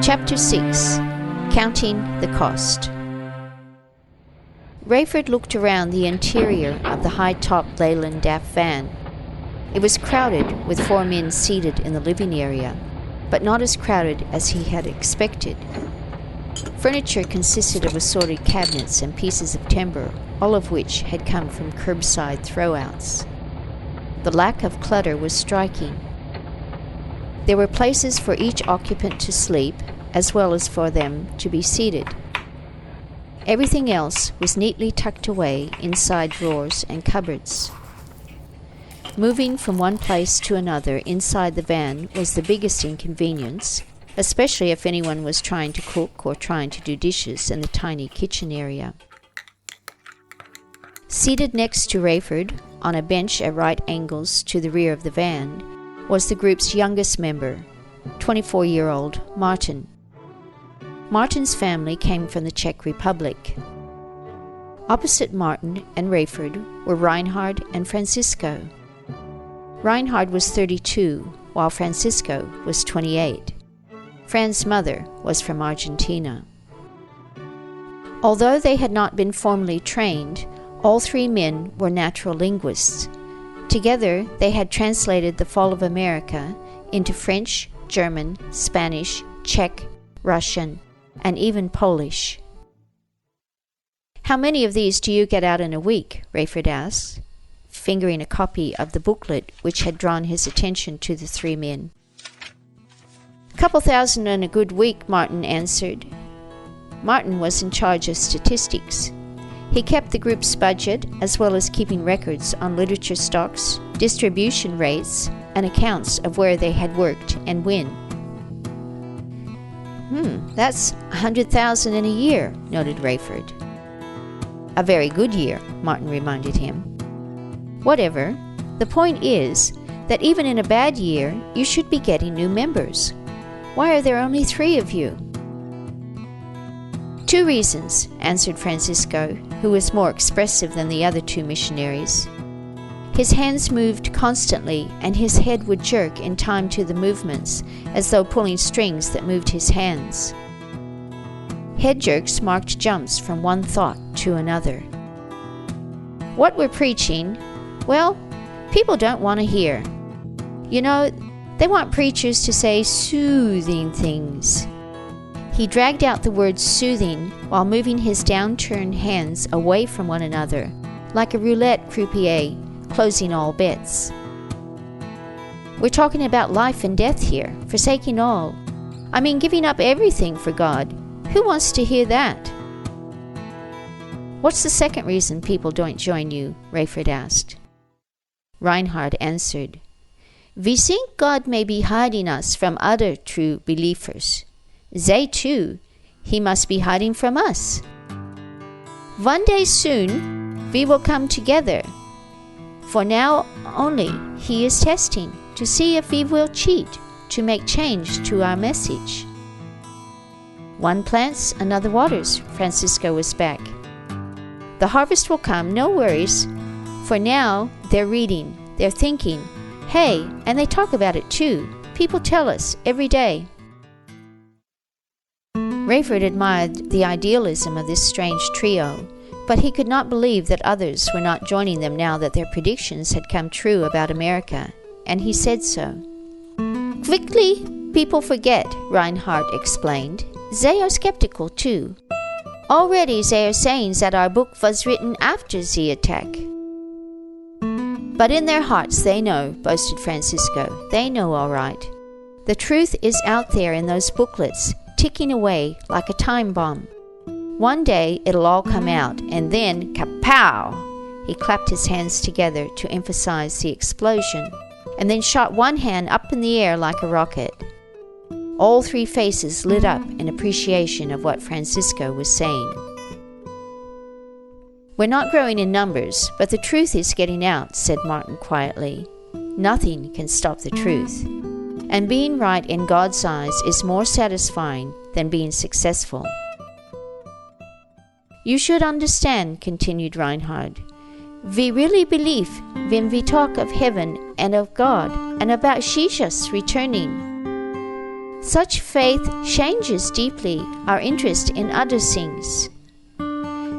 Chapter 6. Counting the Cost. Rayford looked around the interior of the high-topped Leyland DAF van. It was crowded, with 4 men seated in the living area, but not as crowded as he had expected. Furniture consisted of assorted cabinets and pieces of timber, all of which had come from curbside throwouts. The lack of clutter was striking. There were places for each occupant to sleep, as well as for them to be seated. Everything else was neatly tucked away inside drawers and cupboards. Moving from one place to another inside the van was the biggest inconvenience, especially if anyone was trying to cook or trying to do dishes in the tiny kitchen area. Seated next to Rayford, on a bench at right angles to the rear of the van, was the group's youngest member, 24-year-old Martin. Martin's family came from the Czech Republic. Opposite Martin and Rayford were Reinhard and Francisco. Reinhard was 32, while Francisco was 28. Fran's mother was from Argentina. Although they had not been formally trained, all 3 men were natural linguists. Together, they had translated the Fall of America into French, German, Spanish, Czech, Russian, and even Polish. "How many of these do you get out in a week?" Rayford asked, fingering a copy of the booklet which had drawn his attention to the 3 men. "A couple thousand in a good week," Martin answered. Martin was in charge of statistics. He kept the group's budget, as well as keeping records on literature stocks, distribution rates, and accounts of where they had worked and when. That's 100,000 in a year," noted Rayford. "A very good year," Martin reminded him. "Whatever. The point is that even in a bad year, you should be getting new members. Why are there only 3 of you?" "2 reasons," answered Francisco, who was more expressive than the other 2 missionaries. His hands moved constantly, and his head would jerk in time to the movements, as though pulling strings that moved his hands. Head jerks marked jumps from one thought to another. "What we're preaching, well, people don't want to hear. You know, they want preachers to say soothing things." He dragged out the word soothing while moving his downturned hands away from one another, like a roulette croupier closing all bets. "We're talking about life and death here, forsaking all. I mean, giving up everything for God. Who wants to hear that?" "What's the second reason people don't join you?" Rayford asked. Reinhard answered, "We think God may be hiding us from other true believers. They too, He must be hiding from us. One day soon, we will come together. For now only, He is testing to see if we will cheat, to make change to our message." "One plants, another waters," Francisco was back. "The harvest will come, no worries. For now, they're reading, they're thinking. Hey, and they talk about it too. People tell us every day." Rayford admired the idealism of this strange trio, but he could not believe that others were not joining them now that their predictions had come true about America, and he said so. "Quickly, people forget," Reinhard explained. "They are skeptical too. Already they are saying that our book was written after the attack." "But in their hearts they know," boasted Francisco. "They know all right. The truth is out there in those booklets, ticking away like a time bomb. One day it'll all come out, and then kapow!" He clapped his hands together to emphasize the explosion, and then shot one hand up in the air like a rocket. All 3 faces lit up in appreciation of what Francisco was saying. "We're not growing in numbers, but the truth is getting out," said Martin quietly. "Nothing can stop the truth. And being right in God's eyes is more satisfying than being successful." "You should understand," continued Reinhard. "We really believe when we talk of heaven and of God and about Jesus returning. Such faith changes deeply our interest in other things.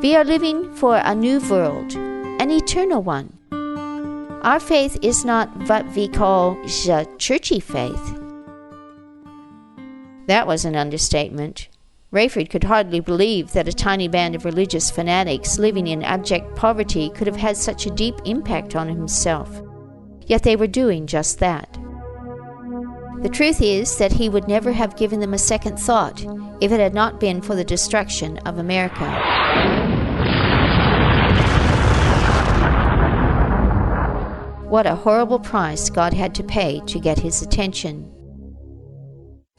We are living for a new world, an eternal one. Our faith is not what we call the churchy faith. That was an understatement. Rayford could hardly believe that a tiny band of religious fanatics living in abject poverty could have had such a deep impact on himself. Yet they were doing just that. The truth is that he would never have given them a second thought if it had not been for the destruction of America. What a horrible price God had to pay to get his attention.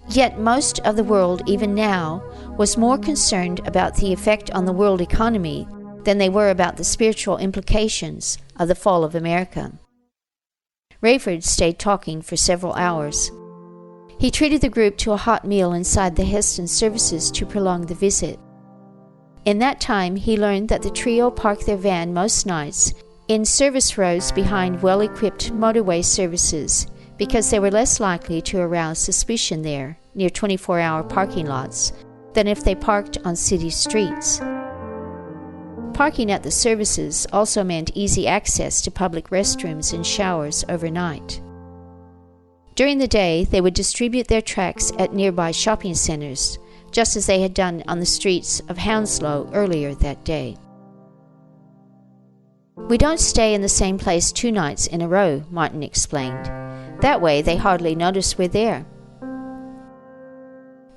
Yet most of the world, even now, was more concerned about the effect on the world economy than they were about the spiritual implications of the fall of America. Rayford stayed talking for several hours. He treated the group to a hot meal inside the Jesans services to prolong the visit. In that time, he learned that the trio parked their van most nights in service rows behind well-equipped motorway services because they were less likely to arouse suspicion there, near 24-hour parking lots, than if they parked on city streets. Parking at the services also meant easy access to public restrooms and showers overnight. During the day, they would distribute their tracts at nearby shopping centers, just as they had done on the streets of Hounslow earlier that day. "We don't stay in the same place 2 nights in a row," Martin explained. "That way they hardly notice we're there."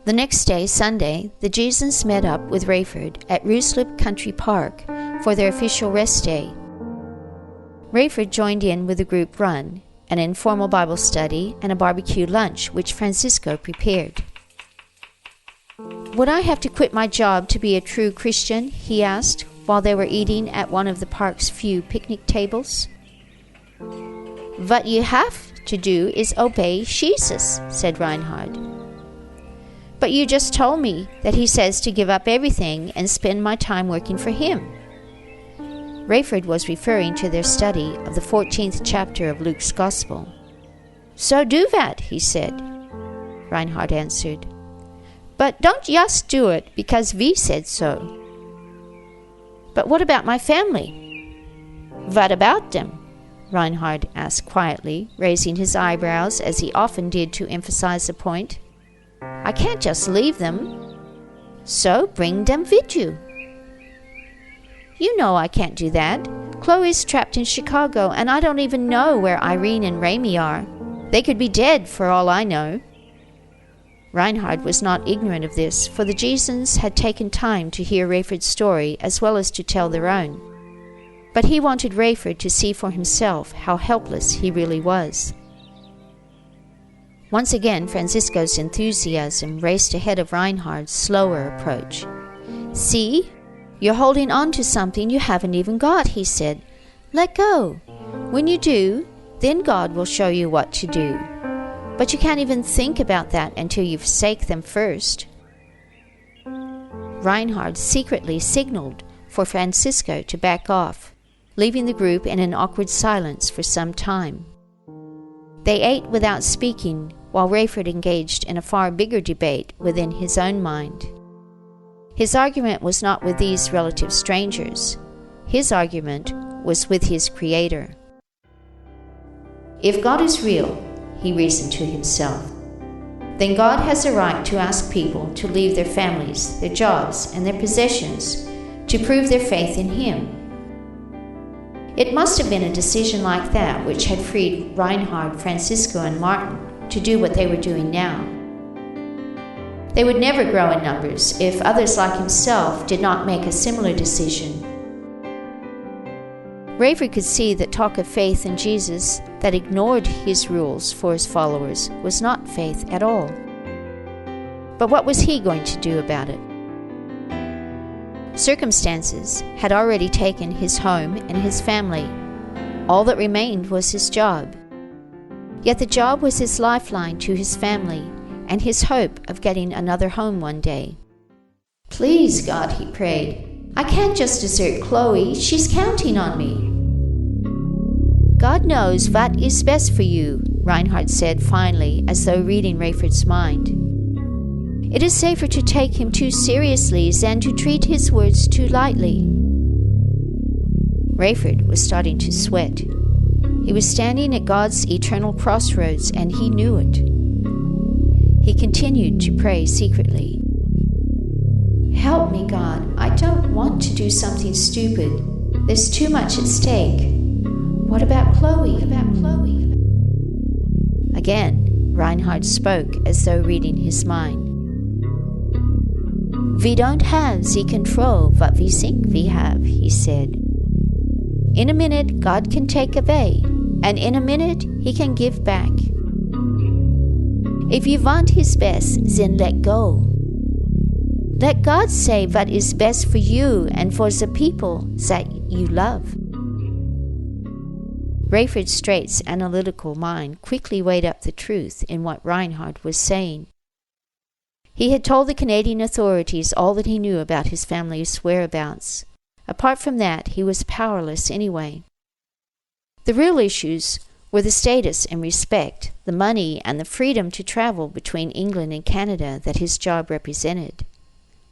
The next day, Sunday, the Jesans met up with Rayford at Ruislip Country Park for their official rest day. Rayford joined in with the group run, an informal Bible study, and a barbecue lunch which Francisco prepared. "Would I have to quit my job to be a true Christian?" he asked while they were eating at one of the park's few picnic tables. "What you have to do is obey Jesus," said Reinhard. "But you just told me that he says to give up everything and spend my time working for him." Rayford was referring to their study of the 14th chapter of Luke's Gospel. "So do that," he said. Reinhard answered. "But don't just do it because we said so." "But what about my family?" "What about them?" Reinhard asked quietly, raising his eyebrows as he often did to emphasize a point. "I can't just leave them. So bring them with you." "You know I can't do that. Chloe's trapped in Chicago, and I don't even know where Irene and Ramy are. They could be dead for all I know." Reinhard was not ignorant of this, for the Jesans had taken time to hear Rayford's story as well as to tell their own. But he wanted Rayford to see for himself how helpless he really was. Once again, Francisco's enthusiasm raced ahead of Reinhard's slower approach. "See? You're holding on to something you haven't even got," he said. "Let go. When you do, then God will show you what to do. But you can't even think about that until you forsake them first." Reinhard secretly signaled for Francisco to back off, leaving the group in an awkward silence for some time. They ate without speaking, while Rayford engaged in a far bigger debate within his own mind. His argument was not with these relative strangers. His argument was with his Creator. If God is real, he reasoned to himself, then God has a right to ask people to leave their families, their jobs, and their possessions to prove their faith in him. It must have been a decision like that which had freed Reinhard, Francisco, and Martin to do what they were doing now. They would never grow in numbers if others like himself did not make a similar decision. Rayford could see that talk of faith in Jesus that ignored his rules for his followers was not faith at all. But what was he going to do about it? Circumstances had already taken his home and his family. All that remained was his job. Yet the job was his lifeline to his family and his hope of getting another home one day. "Please, God," he prayed, "I can't just desert Chloe. She's counting on me." "God knows what is best for you," Reinhard said finally, as though reading Rayford's mind. It is safer to take him too seriously than to treat his words too lightly. Rayford was starting to sweat. He was standing at God's eternal crossroads, and he knew it. He continued to pray secretly. "Help me, God. I don't want to do something stupid. There's too much at stake. What about Chloe? Again, Reinhard spoke as though reading his mind. "We don't have the control what we think we have," he said. "In a minute, God can take away, and in a minute, he can give back. If you want his best, then let go. Let God say what is best for you and for the people that you love." Rayford Straight's analytical mind quickly weighed up the truth in what Reinhard was saying. He had told the Canadian authorities all that he knew about his family's whereabouts. Apart from that, he was powerless anyway. The real issues were the status and respect, the money and the freedom to travel between England and Canada that his job represented.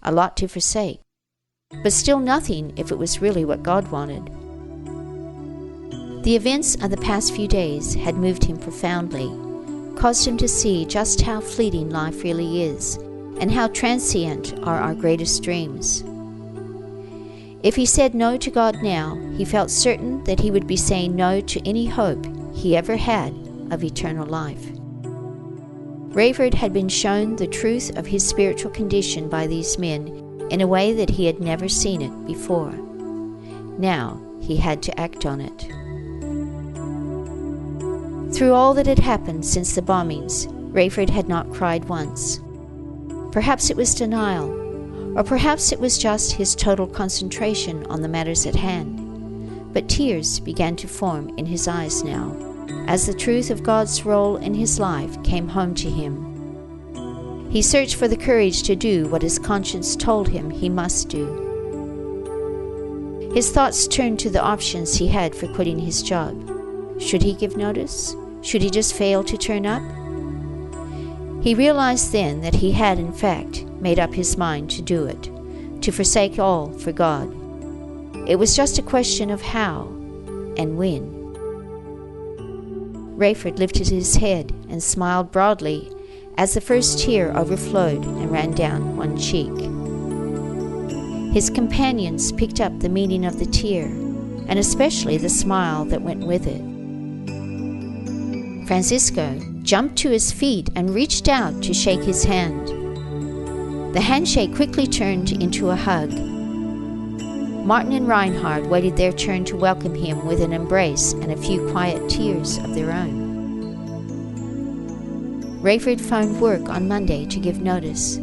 A lot to forsake, but still nothing if it was really what God wanted. The events of the past few days had moved him profoundly, caused him to see just how fleeting life really is, and how transient are our greatest dreams. If he said no to God now, he felt certain that he would be saying no to any hope he ever had of eternal life. Rayford had been shown the truth of his spiritual condition by these men in a way that he had never seen it before. Now he had to act on it. Through all that had happened since the bombings, Rayford had not cried once. Perhaps it was denial, or perhaps it was just his total concentration on the matters at hand. But tears began to form in his eyes now, as the truth of God's role in his life came home to him. He searched for the courage to do what his conscience told him he must do. His thoughts turned to the options he had for quitting his job. Should he give notice? Should he just fail to turn up? He realized then that he had, in fact, made up his mind to do it, to forsake all for God. It was just a question of how and when. Rayford lifted his head and smiled broadly as the first tear overflowed and ran down one cheek. His companions picked up the meaning of the tear, and especially the smile that went with it. Francisco jumped to his feet and reached out to shake his hand. The handshake quickly turned into a hug. Martin and Reinhard waited their turn to welcome him with an embrace and a few quiet tears of their own. Rayford found work on Monday to give notice.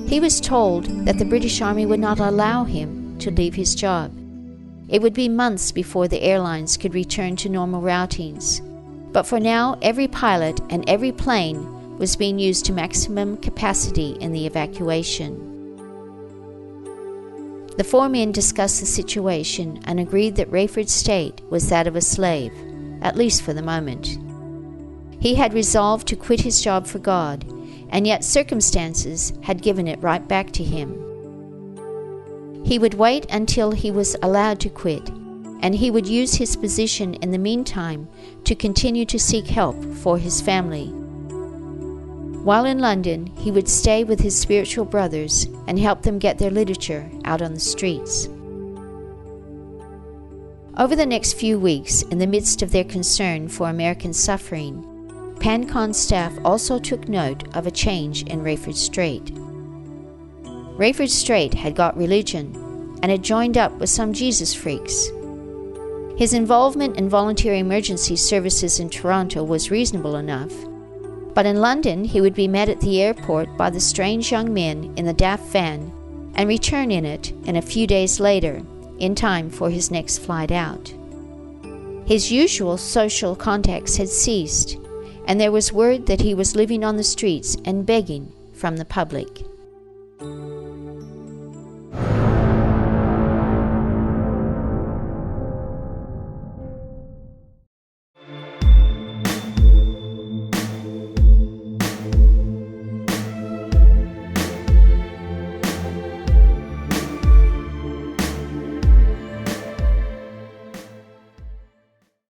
He was told that the British Army would not allow him to leave his job. It would be months before the airlines could return to normal routings. But for now, every pilot and every plane was being used to maximum capacity in the evacuation. The four men discussed the situation and agreed that Rayford's state was that of a slave, at least for the moment. He had resolved to quit his job for God, and yet circumstances had given it right back to him. He would wait until he was allowed to quit, and he would use his position in the meantime to continue to seek help for his family. While in London, he would stay with his spiritual brothers and help them get their literature out on the streets. Over the next few weeks, in the midst of their concern for American suffering, PanCon staff also took note of a change in Rayford Strait. Rayford Strait had got religion and had joined up with some Jesus freaks. His involvement in volunteer emergency services in Toronto was reasonable enough, but in London he would be met at the airport by the strange young men in the daft van and return in it a few days later, in time for his next flight out. His usual social contacts had ceased, and there was word that he was living on the streets and begging from the public.